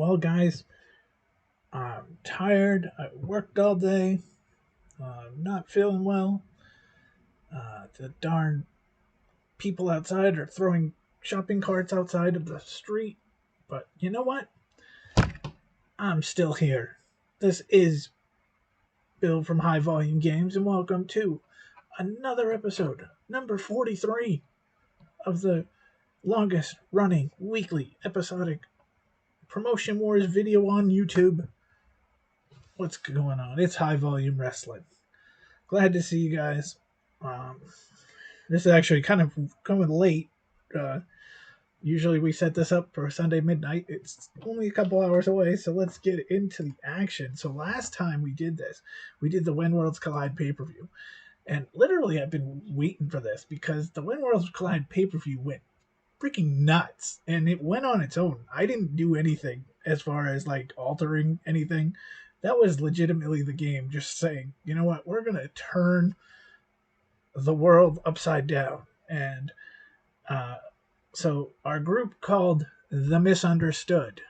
Well, guys, I'm tired. I worked all day. I'm not feeling well. The darn people outside are throwing shopping carts outside of the street. But you know what? I'm still here. This is Bill from High Volume Games, and welcome to another episode, number 43 of the longest running weekly episodic Promotion Wars video on YouTube. What's going on? It's High Volume Wrestling. Glad to see you guys. Um, this is actually kind of coming late. Uh, Usually we set this up for Sunday midnight. It's only a couple hours away, so let's get into the action. So last time we did this, we did the When Worlds Collide pay-per-view. And literally I've been waiting for this because the When Worlds Collide pay-per-view went freaking nuts. And it went on its own. I didn't do anything as far as like altering anything. That was legitimately the game just saying, you know what, we're going to turn the world upside down. And so our group called The Misunderstood,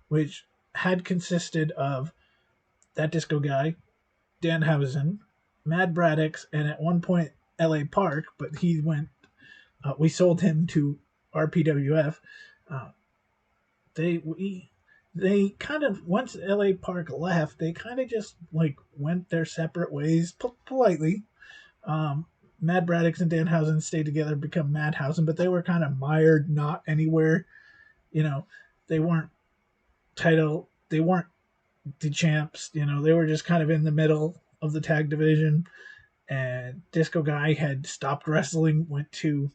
which had consisted of that disco guy, Danhausen, Mad Braddix, and at one point L.A. Park, but he went. We sold him to RPWF. Uh, they kind of once L.A. Park left, they kind of just like went their separate ways politely. Mad Braddix and Danhausen stayed together, become Madhausen, but they were kind of mired not anywhere. You know, they weren't they weren't the champs. You know, they were just kind of in the middle of the tag division. And Disco Guy had stopped wrestling, went to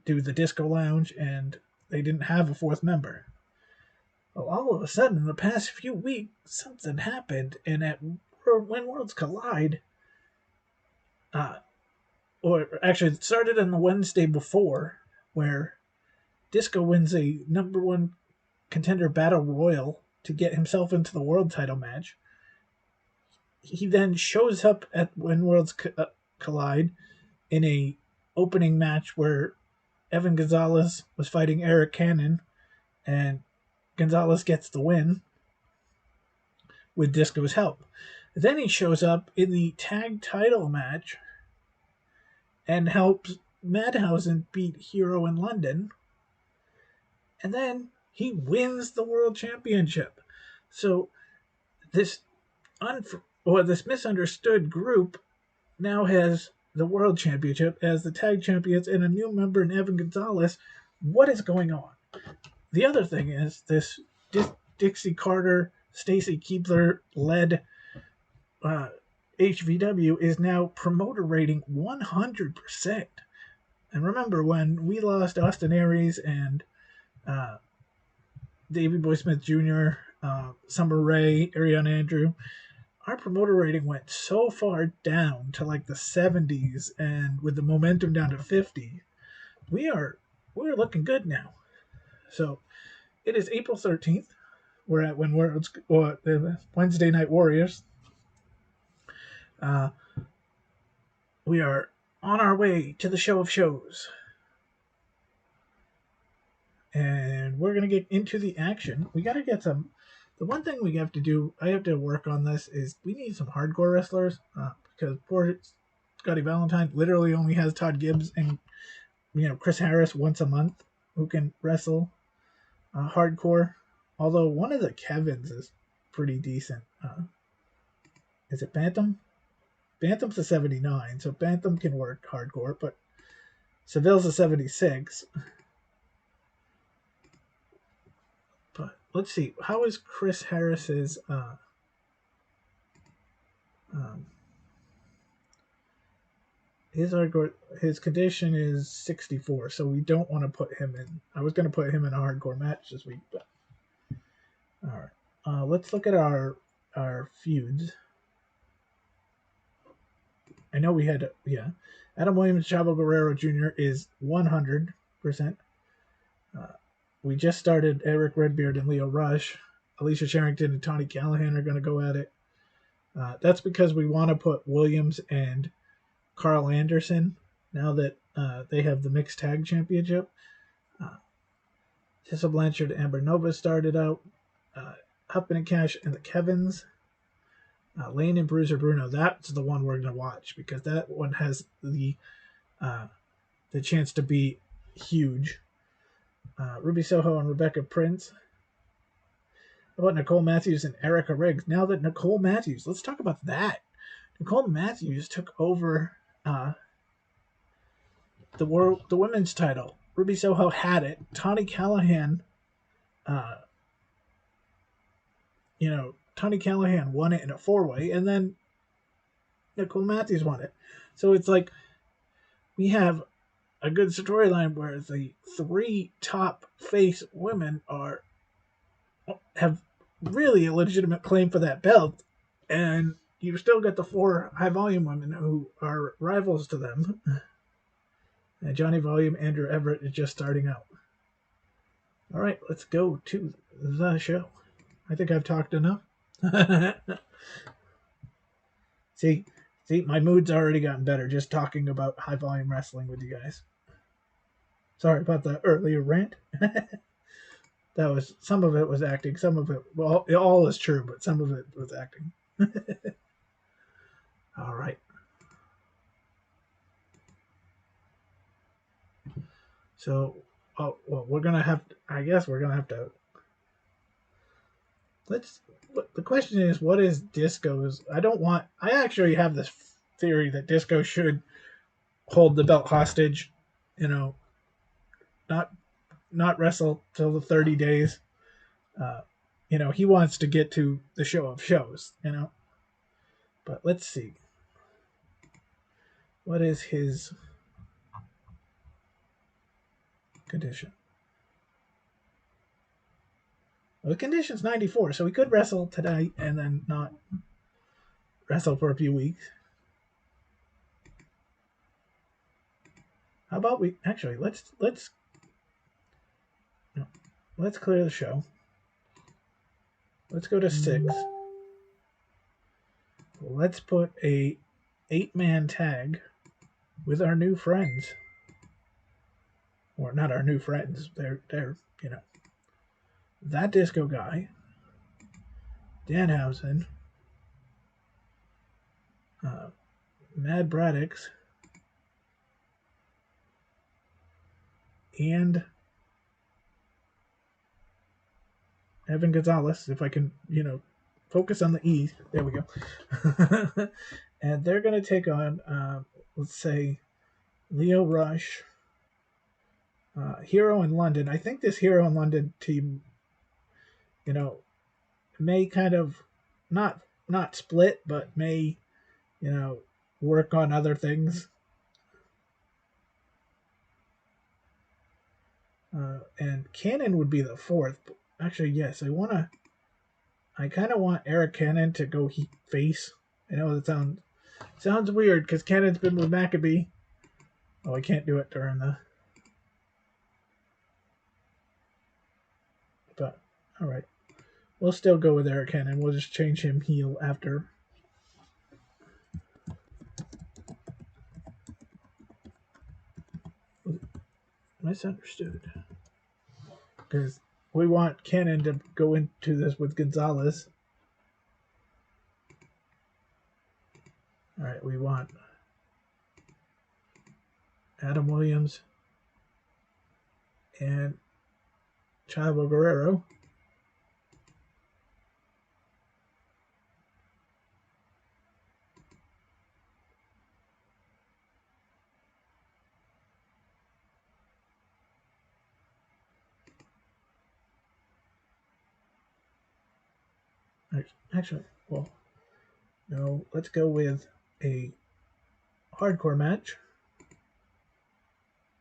do the Disco Lounge, and they didn't have a fourth member. Well, all of a sudden, in the past few weeks, something happened, and When Worlds Collide, or actually it started on the Wednesday before, where Disco wins a number one contender battle royal to get himself into the world title match. He then shows up at When Worlds Collide in a opening match where Evan Gonzalez was fighting Eric Cannon, and Gonzalez gets the win with Disco's help. Then he shows up in the tag title match and helps Madhausen beat Hero in London. And then he wins the world championship. So this this misunderstood group now has the world championship as the tag champions and a new member in Evan Gonzalez. What is going on? The other thing is this Dixie Carter, Stacy Keebler led HVW is now promoter rating 100%. And remember, when we lost Austin Aries and Davey Boy Smith Jr., Summer Rae, Ariana Andrew, our promoter rating went so far down to like the 70s, and with the momentum down to 50, we're looking good now. So it is April 13th. We're at the Wednesday Night Warriors. We are on our way to the show of shows. And we're going to get into the action. We got to get some. The one thing we have to do, I have to work on this, is we need some hardcore wrestlers. Because poor Scotty Valentine literally only has Todd Gibbs and Chris Harris once a month who can wrestle hardcore. Although one of the Kevins is pretty decent. Is it Bantam? Bantam's a 79, so Bantam can work hardcore, but Seville's a 76. But let's see, how is Chris Harris's his condition is 64, so we don't want to put him in. I was going to put him in a hardcore match this week, but all right. Let's look at our feuds. I know we had Adam Williams, Chavo Guerrero Jr. is 100%. We just started Eric Redbeard and Leo Rush. Alicia Sherrington and Tawny Callahan are going to go at it. That's because we want to put Williams and Carl Anderson now that they have the mixed tag championship. Tessa Blanchard and Amber Nova started out. Huffman and Cash and the Kevins. Lane and Bruiser Bruno. That's the one we're going to watch because that one has the chance to be huge. Ruby Soho and Rebecca Prince. How about Nicole Matthews and Erica Riggs? Now that Nicole Matthews, let's talk about that. Nicole Matthews took over the women's title. Ruby Soho had it. Tawny Callahan, Tawny Callahan won it in a 4-way, and then Nicole Matthews won it. So it's like we have a good storyline where the 3 top face women have really a legitimate claim for that belt, and you still got the 4 high volume women who are rivals to them. And Johnny Volume, Andrew Everett is just starting out. All right, let's go to the show. I think I've talked enough. See, my mood's already gotten better just talking about high volume wrestling with you guys. Sorry about that earlier rant. Some of it was acting, some of it, well, it all is true, but some of it was acting. All right. So, we're gonna have. I guess we're gonna have to. The question is, what is Disco's? I actually have this theory that Disco should hold the belt hostage. Not wrestle till the 30 days. He wants to get to the show of shows. But let's see. What is his condition? Well, the condition's 94, so we could wrestle tonight and then not wrestle for a few weeks. How about we actually let's clear the show. Let's go to 6. Let's put a 8-man tag with our new friends. Or not our new friends. They're that Disco guy, Danhausen, Mad Braddix, and Evan Gonzalez, if I can, focus on the E. There we go. And they're going to take on, let's say, Leo Rush, Hero in London. I think this Hero in London team, may kind of not split, but may, work on other things. And Cannon would be the 4th. Actually, yes, I kind of want Eric Cannon to go face. I know that sounds weird because Cannon's been with Maccabee. Oh, I can't do it during the. But all right, we'll still go with Eric Cannon. We'll just change him heel after. Misunderstood. Because we want Cannon to go into this with Gonzalez. All right, we want Adam Williams and Chavo Guerrero. Actually, well, no, let's go with a hardcore match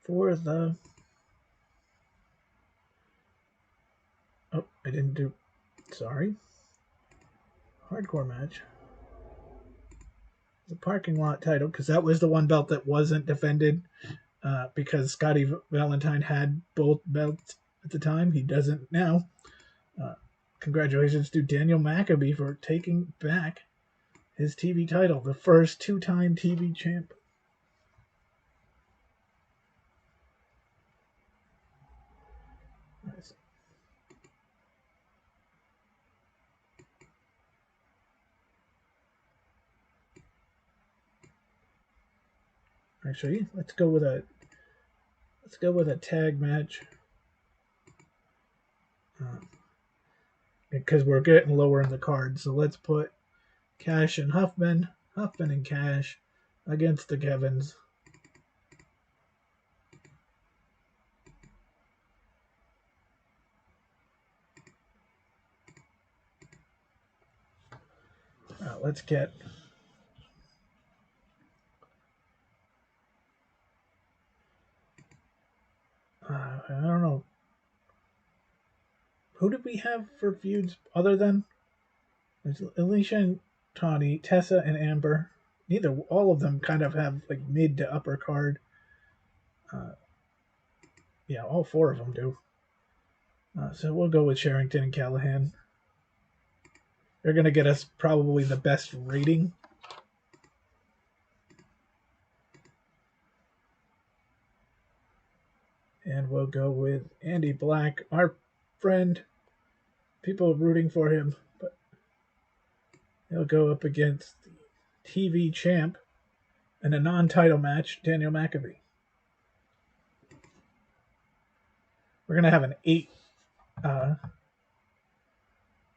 for the. Oh, I didn't do. Sorry. Hardcore match. The parking lot title, because that was the one belt that wasn't defended because Scotty Valentine had both belts at the time. He doesn't now. Congratulations to Daniel Maccabee for taking back his TV title, the first 2-time TV champ. Nice. Actually, let's go with a tag match because we're getting lower in the card. So let's put Cash and Huffman and Cash against the Kevins. Let's get I don't know. Who did we have for feuds other than Alicia and Tawny, Tessa and Amber? All of them kind of have like mid to upper card. Yeah, all four of them do. So we'll go with Sherrington and Callahan. They're going to get us probably the best rating. And we'll go with Andy Black, our friend. People rooting for him, but he'll go up against the TV champ in a non-title match, Daniel McAfee. We're going to have an 8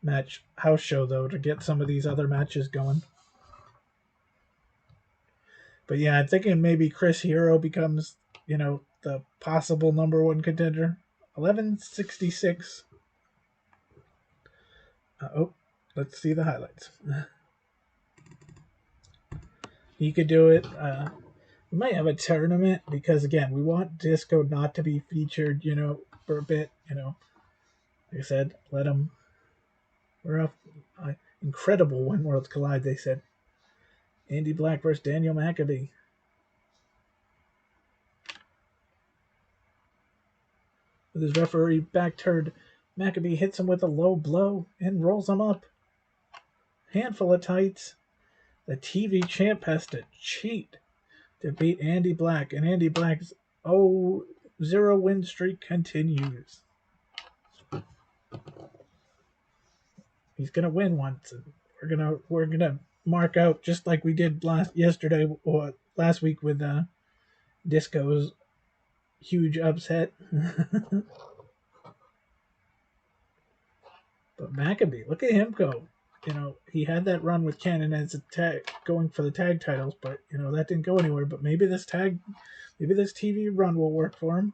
match house show, though, to get some of these other matches going. But yeah, I'm thinking maybe Chris Hero becomes, the possible number one contender. 1166. Let's see the highlights. He could do it. We might have a tournament because, again, we want Disco not to be featured, for a bit. Like I said, let him. We're off. Incredible when worlds collide, they said. Andy Black versus Daniel McAfee. With his referee back turned, McAfee hits him with a low blow and rolls him up. Handful of tights. The TV champ has to cheat to beat Andy Black, and Andy Black's 0 win streak continues. He's gonna win once, and we're gonna mark out just like we did last week with Disco's huge upset. But McAfee, look at him go. He had that run with Cannon as a tag, going for the tag titles, but that didn't go anywhere. But maybe this TV run will work for him.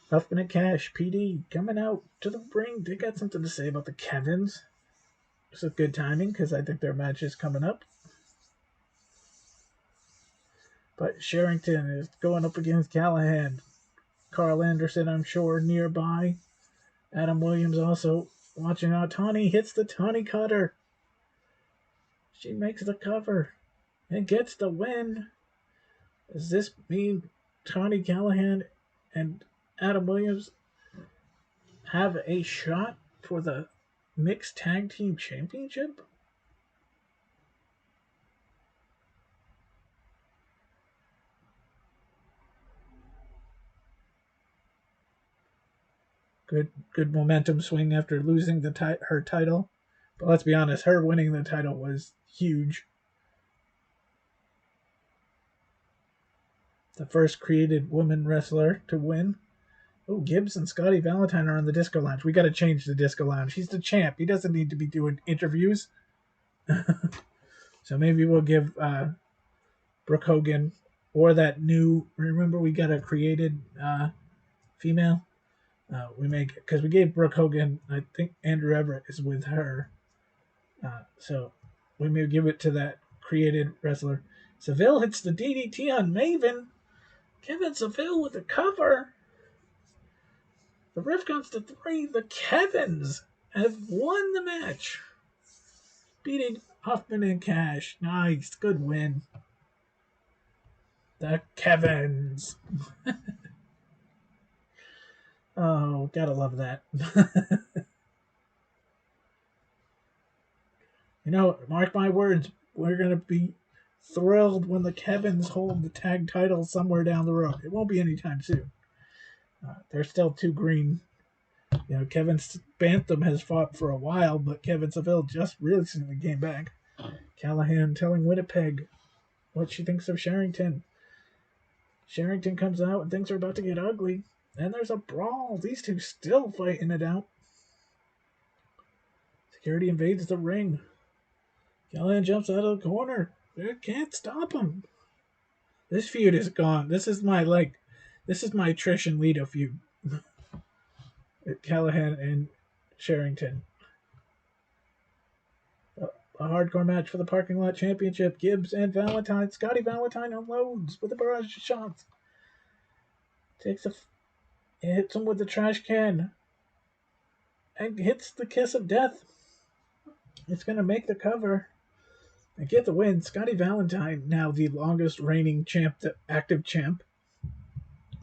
Huffman and Cash, PD, coming out to the ring. They got something to say about the Kevins. This is good timing because I think their match is coming up. But Sherrington is going up against Callahan. Carl Anderson, I'm sure, nearby. Adam Williams also watching out. Tawny hits the Tawny Cutter. She makes the cover and gets the win. Does this mean Tawny Callahan and Adam Williams have a shot for the Mixed Tag Team Championship? Good momentum swing after losing her title. But let's be honest, her winning the title was huge. The first created woman wrestler to win. Oh, Gibbs and Scotty Valentine are on the Disco Lounge. We got to change the Disco Lounge. He's the champ. He doesn't need to be doing interviews. So maybe we'll give Brooke Hogan or that new. Remember, we got a created female. Because we gave Brooke Hogan. I think Andrew Everett is with her. So we may give it to that created wrestler. Seville hits the DDT on Maven. Kevin Seville with the cover. The ref counts to 3. The Kevins have won the match, beating Huffman and Cash. Nice, good win. The Kevins. Oh, gotta love that. Mark my words, we're gonna be thrilled when the Kevins hold the tag title somewhere down the road. It won't be anytime soon. They're still too green. Kevin Bantham has fought for a while, but Kevin Seville just recently came back. Callahan telling Winnipeg what she thinks of Sherrington. Sherrington comes out and things are about to get ugly. And there's a brawl. These two still fighting it out. Security invades the ring. Callahan jumps out of the corner. They can't stop him. This feud is gone. This is my Trish and Lita feud. Callahan and Sherrington. A hardcore match for the parking lot championship. Gibbs and Valentine. Scotty Valentine unloads with a barrage of shots. Hits him with the trash can. And hits the kiss of death. It's going to make the cover. And get the win. Scotty Valentine, now the longest reigning active champ,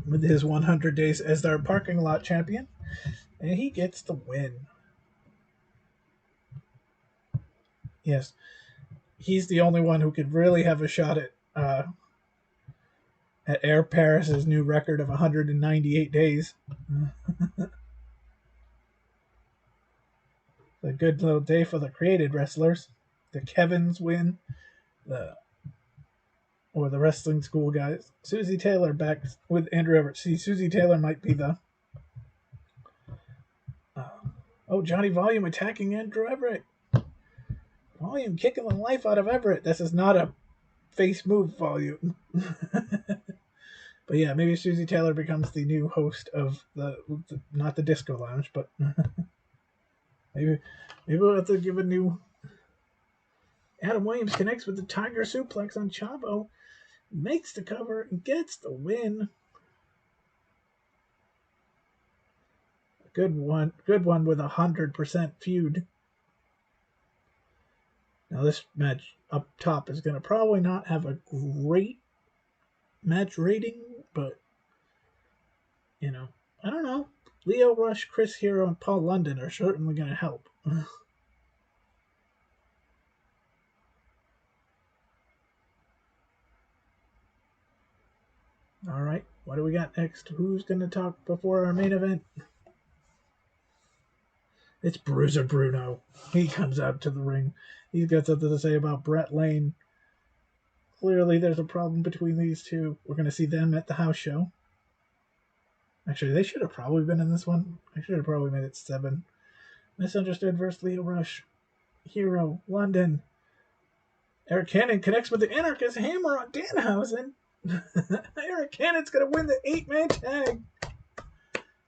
with his 100 days as their parking lot champion. And he gets the win. Yes. He's the only one who could really have a shot at Air Paris's new record of 198 days. A good little day for the created wrestlers. The Kevins win. The wrestling school guys. Susie Taylor back with Andrew Everett. See, Susie Taylor might be the... Johnny Volume attacking Andrew Everett. Volume kicking the life out of Everett. This is not a face move, Volume. But yeah, maybe Susie Taylor becomes the new host of not the Disco Lounge, but maybe we'll have to give a new... Adam Williams connects with the Tiger Suplex on Chavo, makes the cover, and gets the win. Good one with 100% feud. Now this match up top is going to probably not have a great match rating, but I don't know. Lio Rush, Chris Hero, and Paul London are certainly going to help. All right, what do we got next? Who's going to talk before our main event? It's Bruiser Bruno. He comes out to the ring. He's got something to say about Brett Lane. Clearly, there's a problem between these two. We're going to see them at the house show. Actually, they should have probably been in this one. I should have probably made it 7. Misunderstood versus Lio Rush. Hero, London. Eric Cannon connects with the Anarchist Hammer on Danhausen. Eric Cannon's going to win the 8-man tag.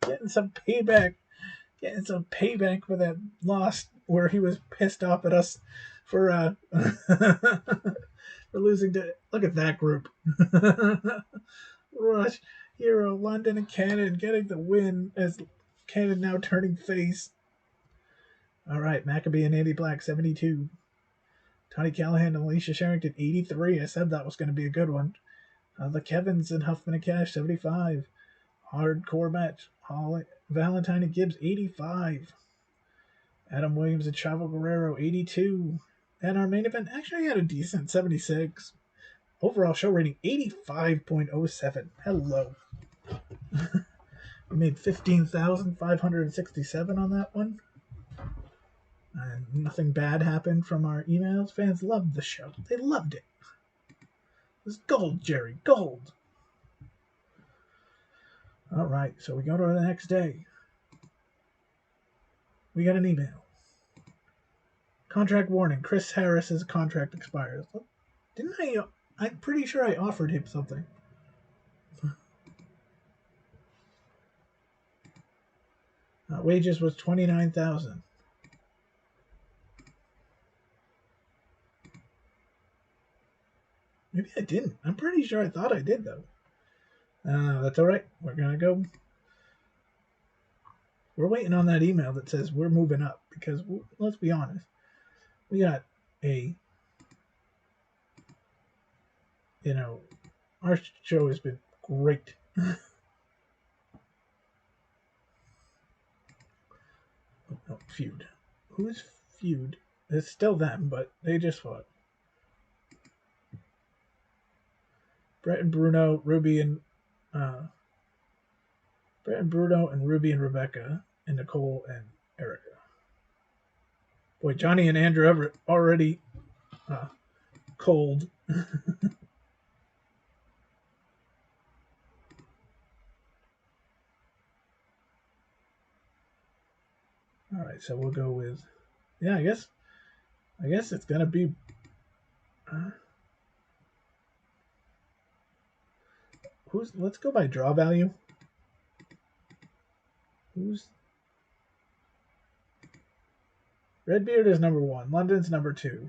Getting some payback for that loss where he was pissed off at us for for losing to... Look at that group. Rush, Hero, London, and Cannon getting the win as Cannon now turning face. All right, Maccabee and Andy Black, 72. Tony Callahan and Alicia Sherrington, 83. I said that was going to be a good one. The Kevins and Huffman and Cash, 75. Hardcore match. Valentine and Gibbs, 85. Adam Williams and Chavo Guerrero, 82. And our main event actually had a decent 76. Overall show rating, 85.07. Hello. We made 15,567 on that one. And nothing bad happened from our emails. Fans loved the show. They loved it. It was gold, Jerry. Gold. All right, so we go to the next day. We got an email. Contract warning. Chris Harris's contract expires. Didn't I... I'm pretty sure I offered him something. Wages was $29,000. Maybe I didn't. I'm pretty sure I thought I did, though. That's all right. We're going to go. We're waiting on that email that says we're moving up because, let's be honest, we got our show has been great. Oh, feud. Who's feud? It's still them, but they just fought. Brett and Bruno, Ruby and Rebecca, and Nicole and Erica. Boy, Johnny and Andrew Everett already cold. All right, so we'll go with, yeah, I guess it's gonna be. Let's go by draw value. Who's Redbeard is number 1. London's number 2.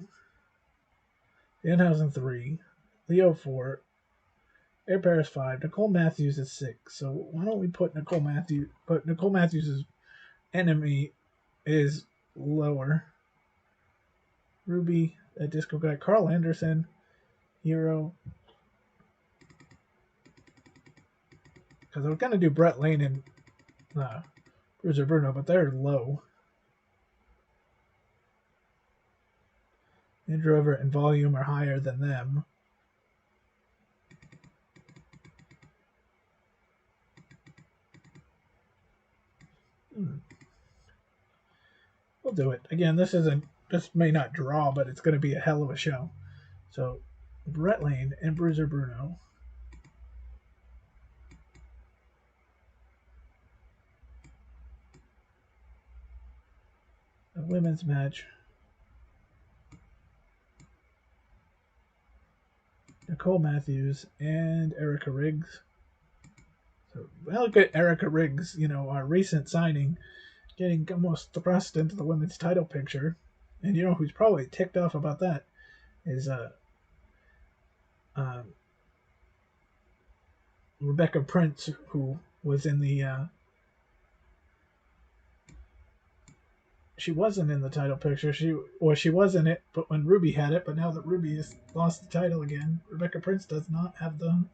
Danhausen 3. Leo 4. Air Paris 5. Nicole Matthews is 6. So why don't we put Nicole Matthews? But Nicole Matthews' enemy is lower. Ruby, that disco guy. Carl Anderson, hero. Because I was gonna do Brett Lane and Bruiser Bruno, but they're low. Andrew Everett and volume are higher than them. We'll do it. Again, this may not draw, but it's going to be a hell of a show. So, Brett Lane and Bruiser Bruno. A women's match. Nicole Matthews and Erica Riggs. So, well, look at Erica Riggs, our recent signing, getting almost thrust into the women's title picture. And who's probably ticked off about that is Rebecca Prince, who was in the. She wasn't in the title picture. She was in it, but when Ruby had it. But now that Ruby has lost the title again, Rebecca Prince does not have the.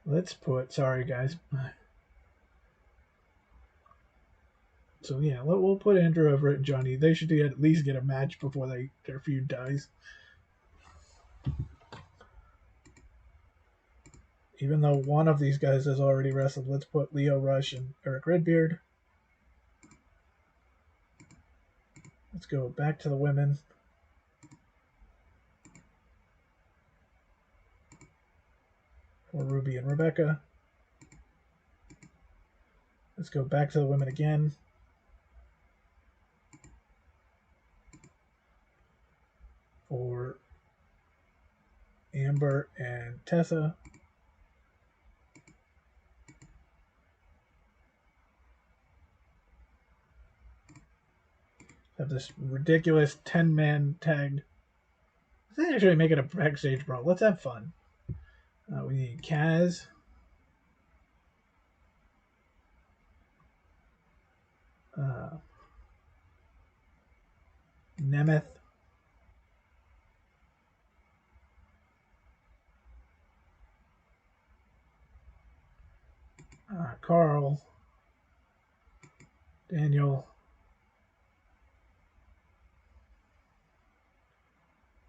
Let's put. Sorry, guys. So yeah, we'll put Andrew Everett and Johnny. They should at least get a match before their feud dies. Even though one of these guys has already wrestled, let's put Leo Rush and Eric Redbeard. Let's go back to the women. For Ruby and Rebecca. Let's go back to the women again. For Amber and Tessa. Have this ridiculous 10-man tag. Let's actually make it a backstage brawl. Let's have fun. We need Kaz. Nemeth. Carl. Daniel.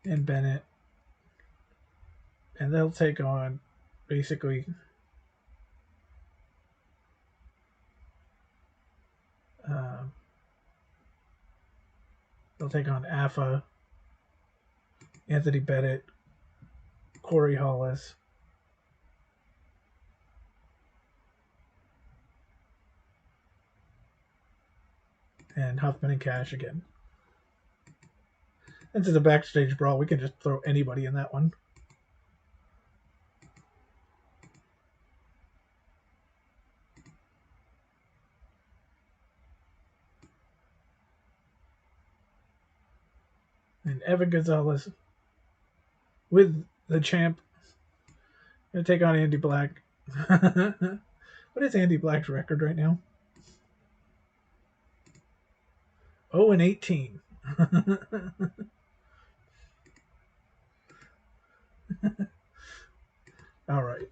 And Bennett. And they'll take on basically they'll take on Afa, Anthony Bennett, Corey Hollis, and Huffman and Cash again. This is a backstage brawl. We can just throw anybody in that one. And Evan Gonzalez with the champ. Gonna take on Andy Black. What is Andy Black's record right now? 0-18. All right.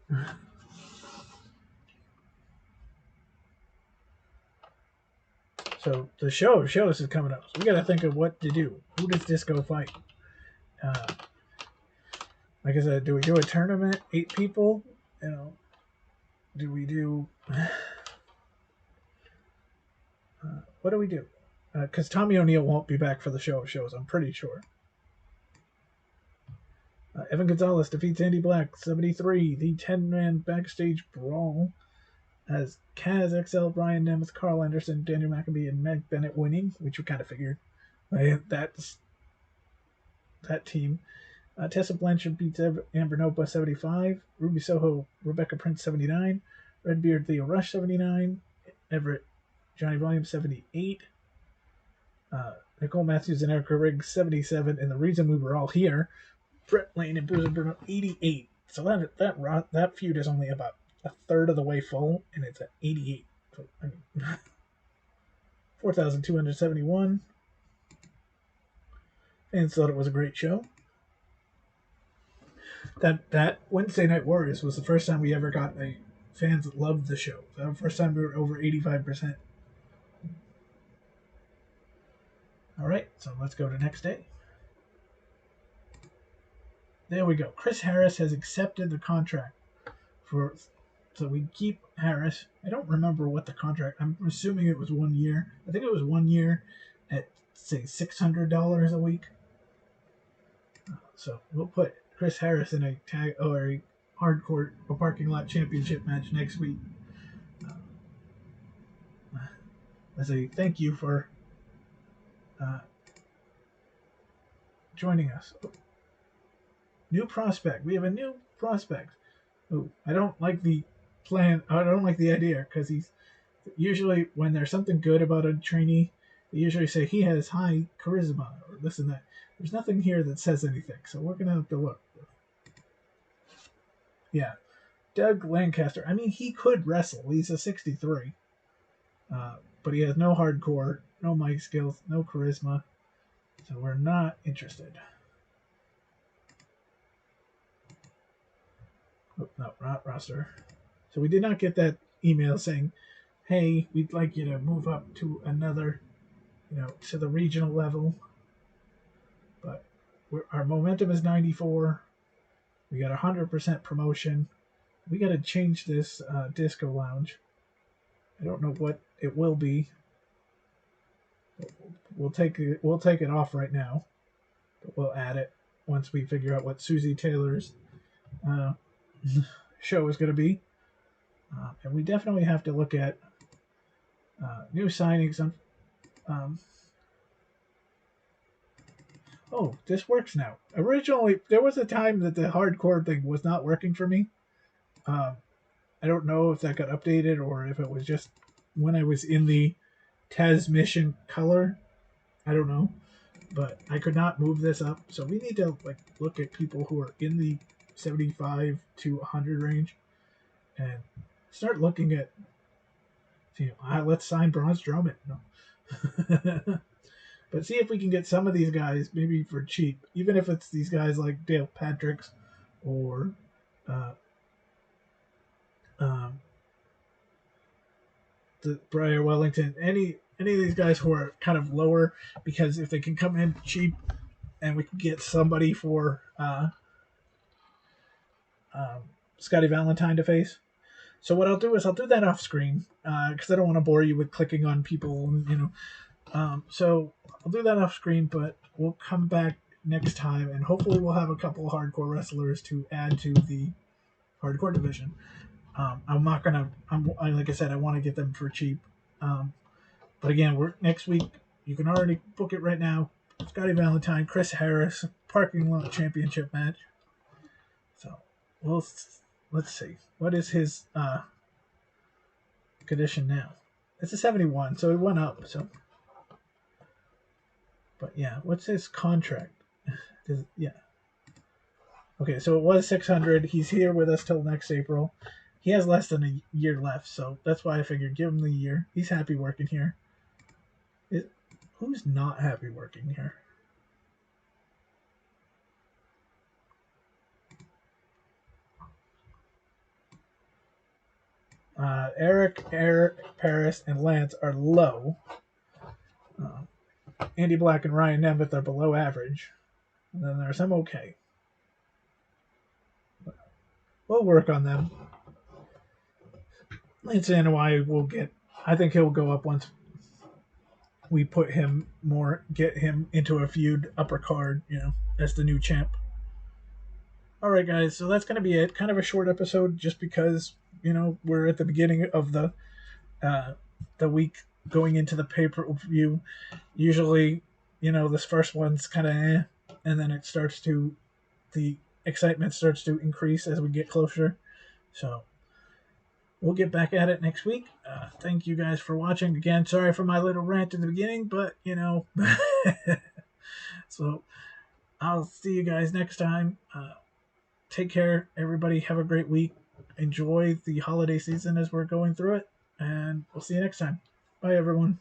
So the show of shows is coming up. So we got to think of what to do. Who does Disco fight? Like I said, do we do a tournament? 8 people? Do we do? What do we do? because Tommy O'Neill won't be back for the show of shows, I'm pretty sure. Evan Gonzalez defeats Andy Black 73, the 10-man backstage brawl, as Kaz, XL, Brian Nemeth, Carl Anderson, Daniel McAbee, and Meg Bennett winning, which we kind of figured. That's that team. Tessa Blanchard beats Amber Nopa 75, Ruby Soho, Rebecca Prince 79, Redbeard Theo Rush 79, Everett Johnny Williams 78, Nicole Matthews and Erica Riggs 77, and the reason we were all here, Brett Lane and Bruiser Bruno 88. So that feud is only about a third of the way full, and it's at 88. So, I mean, 4,271. Fans thought it was a great show. That Wednesday Night Warriors was the first time we ever got fans that loved the show. That was the first time we were over 85%. All right, so let's go to next day. There we go. Chris Harris has accepted the contract so we keep Harris. I don't remember what the contract. I'm assuming it was 1 year. I think it was 1 year at say $600 a week. So we'll put Chris Harris in a tag or a hardcore parking lot championship match next week. As a thank you for joining us. New prospect. We have a new prospect. Oh, I don't like the plan. I don't like the idea because he's usually when there's something good about a trainee, they usually say he has high charisma or this and that. There's nothing here that says anything, so we're gonna have to look. Yeah, Doug Lancaster. I mean, he could wrestle. He's a 63, but he has no hardcore, no mic skills, no charisma, so we're not interested. Oh, no, not roster. So we did not get that email saying, hey, we'd like you to move up to another, to the regional level. But our momentum is 94. We got 100% promotion. We got to change this disco lounge. I don't know what it will be. We'll take it off right now, but we'll add it once we figure out what Susie Taylor's show is going to be. And we definitely have to look at new signings. Oh, this works now. Originally, there was a time that the hardcore thing was not working for me. I don't know if that got updated or if it was just when I was in the Taz mission color. I don't know. But I could not move this up. So we need to look at people who are in the 75 to 100 range and start looking at, let's sign Braun Strowman. No. But see if we can get some of these guys maybe for cheap, even if it's these guys like Dale Patrick's or the Briar Wellington, any of these guys who are kind of lower, because if they can come in cheap and we can get somebody for Scotty Valentine to face. So what I'll do is I'll do that off screen because I don't want to bore you with clicking on people, so I'll do that off screen, but we'll come back next time and hopefully we'll have a couple of hardcore wrestlers to add to the hardcore division. I'm not gonna. Like I said, I want to get them for cheap. But again, next week. You can already book it right now. Scotty Valentine, Chris Harris, parking lot championship match. So, let's see. What is his condition now? It's a 71, so it went up. So, but yeah, what's his contract? Yeah. Okay, so it was 600. He's here with us till next April. He has less than a year left, so that's why I figured give him the year. He's happy working here. Who's not happy working here? Eric, Paris, and Lance are low. Andy Black and Ryan Nemeth are below average. And then there's some okay. We'll work on them. Lance Anoa'i will get. I think he'll go up once. we put him more, get him into a feud upper card, as the new champ. All right, guys. So that's going to be it. Kind of a short episode, just because we're at the beginning of uh, the week going into the pay per view. Usually, this first one's kind of and then the excitement starts to increase as we get closer. So we'll get back at it next week. Thank you guys for watching. Again, sorry for my little rant in the beginning, but so I'll see you guys next time. Take care, everybody. Have a great week. Enjoy the holiday season as we're going through it, and we'll see you next time. Bye, everyone.